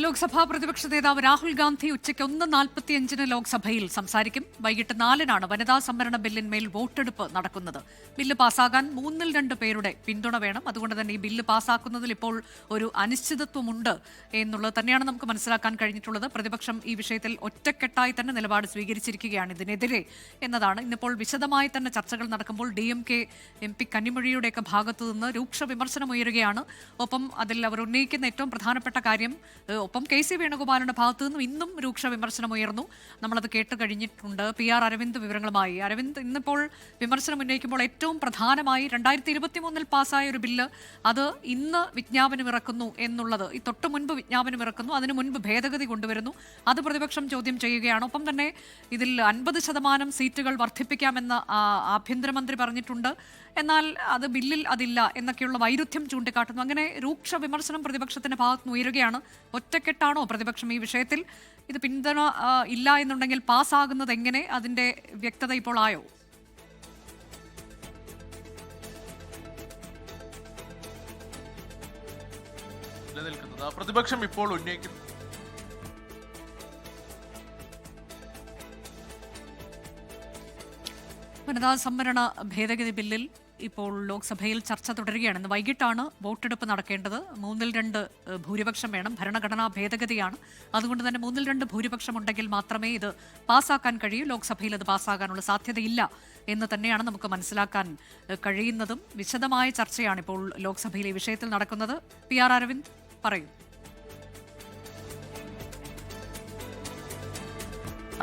ലോക്സഭാ പ്രതിപക്ഷ നേതാവ് രാഹുൽ ഗാന്ധി ഉച്ചയ്ക്ക് 1:45 ലോക്സഭയിൽ സംസാരിക്കും. വൈകിട്ട് 4 വനിതാ സംവരണ ബില്ലിന്മേൽ വോട്ടെടുപ്പ് നടക്കുന്നത്. ബില്ല് പാസ്സാകാൻ 2/3 പേരുടെ പിന്തുണ വേണം. അതുകൊണ്ട് തന്നെ ഈ ബില്ല് പാസ്സാക്കുന്നതിൽ ഇപ്പോൾ ഒരു അനിശ്ചിതത്വമുണ്ട് എന്നുള്ളത് തന്നെയാണ് നമുക്ക് മനസ്സിലാക്കാൻ കഴിഞ്ഞിട്ടുള്ളത്. പ്രതിപക്ഷം ഈ വിഷയത്തിൽ ഒറ്റക്കെട്ടായി തന്നെ നിലപാട് സ്വീകരിച്ചിരിക്കുകയാണ് ഇതിനെതിരെ എന്നതാണ്. ഇന്നിപ്പോൾ വിശദമായി തന്നെ ചർച്ചകൾ നടക്കുമ്പോൾ DMK MP കന്നിമൊഴിയുടെയൊക്കെ ഭാഗത്തു നിന്ന് രൂക്ഷ വിമർശനം ഉയരുകയാണ്. ഒപ്പം അതിൽ അവർ ഉന്നയിക്കുന്ന ഏറ്റവും പ്രധാനപ്പെട്ട കാര്യം, ഒപ്പം KC വേണുഗോപാലിന്റെ ഭാഗത്തു നിന്നും ഇന്നും രൂക്ഷ വിമർശനം ഉയർന്നു. നമ്മളത് കേട്ട് കഴിഞ്ഞിട്ടുണ്ട്. PR അരവിന്ദ് വിവരങ്ങളുമായി. അരവിന്ദ്, ഇന്നിപ്പോൾ വിമർശനം ഉന്നയിക്കുമ്പോൾ ഏറ്റവും പ്രധാനമായി 2023 പാസ്സായ ഒരു ബില്ല് അത് ഇന്ന് വിജ്ഞാപനമിറക്കുന്നു എന്നുള്ളത്, ഈ തൊട്ട് മുൻപ് വിജ്ഞാപനമിറക്കുന്നു, അതിനു മുൻപ് ഭേദഗതി കൊണ്ടുവരുന്നു, അത് പ്രതിപക്ഷം ചോദ്യം ചെയ്യുകയാണ്. ഒപ്പം തന്നെ ഇതിൽ 50% സീറ്റുകൾ വർദ്ധിപ്പിക്കാമെന്ന് ആഭ്യന്തരമന്ത്രി പറഞ്ഞിട്ടുണ്ട്. എന്നാൽ അത് ബില്ലിൽ അതില്ല എന്നൊക്കെയുള്ള വൈരുദ്ധ്യം ചൂണ്ടിക്കാട്ടുന്നു. അങ്ങനെ രൂക്ഷ വിമർശനം പ്രതിപക്ഷത്തിന്റെ ഭാഗത്ത് ഉയരുകയാണ്. ഒറ്റക്കെട്ടാണോ പ്രതിപക്ഷം ഈ വിഷയത്തിൽ? ഇത് പിന്തുണ ഇല്ല എന്നുണ്ടെങ്കിൽ പാസ്സാകുന്നത് എങ്ങനെ? അതിന്റെ വ്യക്തത ഇപ്പോൾ ആയോ? പ്രതിപക്ഷം ഇപ്പോൾ ഉന്നയിക്കുന്നു വനിതാ സംവരണ ഭേദഗതി ബില്ലിൽ ഇപ്പോൾ ലോക്സഭയിൽ ചർച്ച തുടരുകയാണ്. ഇന്ന് വൈകിട്ടാണ് വോട്ടെടുപ്പ് നടക്കേണ്ടത്. 2/3 ഭൂരിപക്ഷം വേണം. ഭരണഘടനാ ഭേദഗതിയാണ്. അതുകൊണ്ട് തന്നെ 2/3 ഭൂരിപക്ഷം ഉണ്ടെങ്കിൽ മാത്രമേ ഇത് പാസ്സാക്കാൻ കഴിയൂ. ലോക്സഭയിൽ അത് പാസ്സാകാനുള്ള സാധ്യതയില്ല എന്ന് തന്നെയാണ് നമുക്ക് മനസ്സിലാക്കാൻ കഴിയുന്നതും. വിശദമായ ചർച്ചയാണ് ഇപ്പോൾ ലോക്സഭയിൽ ഈ വിഷയത്തിൽ നടക്കുന്നത്. PR അരവിന്ദ് പറയൂ.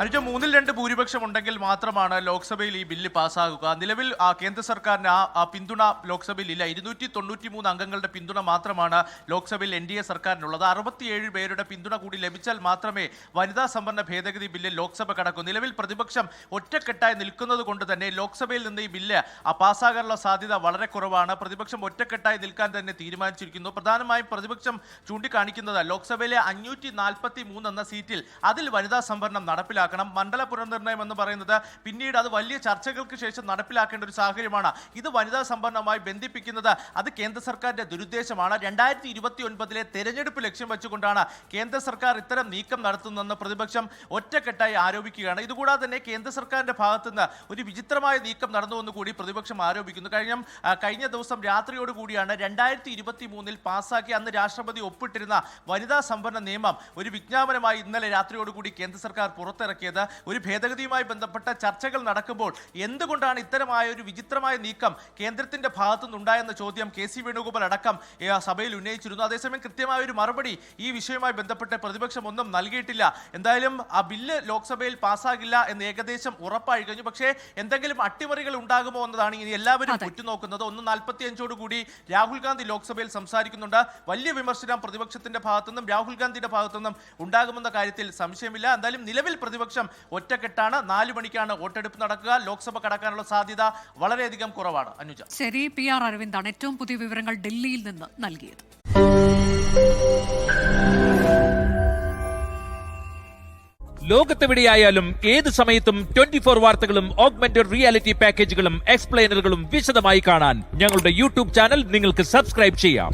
അനുജ, 2/3 ഭൂരിപക്ഷം ഉണ്ടെങ്കിൽ മാത്രമാണ് ലോക്സഭയിൽ ഈ ബില്ല് പാസ്സാകുക. നിലവിൽ കേന്ദ്ര സർക്കാരിന് ആ പിന്തുണ ലോക്സഭയിൽ ഇല്ല. 293 അംഗങ്ങളുടെ പിന്തുണ മാത്രമാണ് ലോക്സഭയിൽ NDA സർക്കാരിനുള്ളത്. 67 പേരുടെ പിന്തുണ കൂടി ലഭിച്ചാൽ മാത്രമേ വനിതാ സംവരണ ഭേദഗതി ബില്ലിൽ ലോക്സഭ കടക്കൂ. നിലവിൽ പ്രതിപക്ഷം ഒറ്റക്കെട്ടായി നിൽക്കുന്നത് കൊണ്ട് തന്നെ ലോക്സഭയിൽ നിന്ന് ഈ ബില്ല് പാസ്സാകാനുള്ള സാധ്യത വളരെ കുറവാണ്. പ്രതിപക്ഷം ഒറ്റക്കെട്ടായി നിൽക്കാൻ തന്നെ തീരുമാനിച്ചിരിക്കുന്നു. പ്രധാനമായും പ്രതിപക്ഷം ചൂണ്ടിക്കാണിക്കുന്നത് ലോക്സഭയിലെ 543 എന്ന സീറ്റിൽ അതിൽ വനിതാ സംവരണം നടപ്പിലാക്കും. മണ്ഡല പുനർനിർണയം എന്ന് പറയുന്നത് പിന്നീട് അത് വലിയ ചർച്ചകൾക്ക് ശേഷം നടപ്പിലാക്കേണ്ട ഒരു സാഹചര്യമാണ്. ഇത് വനിതാ സംവരണവുമായി ബന്ധിപ്പിക്കുന്നത് അത് കേന്ദ്ര സർക്കാരിന്റെ ദുരുദ്ദേശമാണ്. 2029 തെരഞ്ഞെടുപ്പ് ലക്ഷ്യം വെച്ചുകൊണ്ടാണ് കേന്ദ്ര സർക്കാർ ഇത്തരം നീക്കം നടത്തുന്നതെന്ന് പ്രതിപക്ഷം ഒറ്റക്കെട്ടായി ആരോപിക്കുകയാണ്. ഇതുകൂടാതെ തന്നെ കേന്ദ്ര സർക്കാരിന്റെ ഭാഗത്തുനിന്ന് ഒരു വിചിത്രമായ നീക്കം നടന്നുവെന്ന് കൂടി പ്രതിപക്ഷം ആരോപിക്കുന്നു. കഴിഞ്ഞ ദിവസം രാത്രിയോടുകൂടിയാണ് 2023 പാസ്സാക്കി അന്ന് രാഷ്ട്രപതി ഒപ്പിട്ടിരുന്ന വനിതാ സംവരണ നിയമം ഒരു വിജ്ഞാപനമായി ഇന്നലെ രാത്രിയോടുകൂടി കേന്ദ്ര സർക്കാർ പുറത്തിറക്കിയത്. ഒരു ഭേദഗതിയുമായി ബന്ധപ്പെട്ട ചർച്ചകൾ നടക്കുമ്പോൾ എന്തുകൊണ്ടാണ് ഇത്തരമായ ഒരു വിചിത്രമായ നീക്കം കേന്ദ്രത്തിന്റെ ഭാഗത്തുനിന്നുണ്ടായെന്ന ചോദ്യം KC വേണുഗോപാൽ അടക്കം സഭയിൽ ഉന്നയിച്ചിരുന്നു. അതേസമയം കൃത്യമായ ഒരു മറുപടി ഈ വിഷയവുമായി ബന്ധപ്പെട്ട് പ്രതിപക്ഷം ഒന്നും നൽകിയിട്ടില്ല. എന്തായാലും ആ ബില്ല് ലോക്സഭയിൽ പാസ്സാകില്ല എന്ന് ഏകദേശം ഉറപ്പായി കഴിഞ്ഞു. പക്ഷേ എന്തെങ്കിലും അട്ടിമറികൾ ഉണ്ടാകുമോ എന്നതാണ് ഇനി എല്ലാവരും ഉറ്റുനോക്കുന്നത്. 1:45 രാഹുൽ ഗാന്ധി ലോക്സഭയിൽ സംസാരിക്കുന്നുണ്ട്. വലിയ വിമർശനം പ്രതിപക്ഷത്തിന്റെ ഭാഗത്തുനിന്നും രാഹുൽ ഗാന്ധിയുടെ ഭാഗത്തുനിന്നും ഉണ്ടാകുമെന്ന കാര്യത്തിൽ സംശയമില്ല. എന്തായാലും നിലവിൽ പ്രതിപക്ഷം ഒറ്റക്കെട്ടാണ്. 4 മണിക്കാണ് വോട്ടെടുപ്പ് നടക്കുക. ലോക്സഭ കടക്കാനുള്ള സാധ്യത വളരെയധികം കുറവാണ്. അനുജ, ശരി. PR അരവിന്ദാണ് ഏറ്റവും പുതിയ വിവരങ്ങൾ ഡൽഹിയിൽ നിന്ന് നൽകിയത്. ലോകത്തെവിടെയായാലും ഏത് സമയത്തും 24 വാർത്തകളും ഓഗ്മെന്റഡ് റിയാലിറ്റി പാക്കേജുകളും എക്സ്പ്ലെയിനറുകളും വിശദമായി കാണാൻ ഞങ്ങളുടെ YouTube ചാനൽ നിങ്ങൾക്ക് സബ്സ്ക്രൈബ് ചെയ്യാം.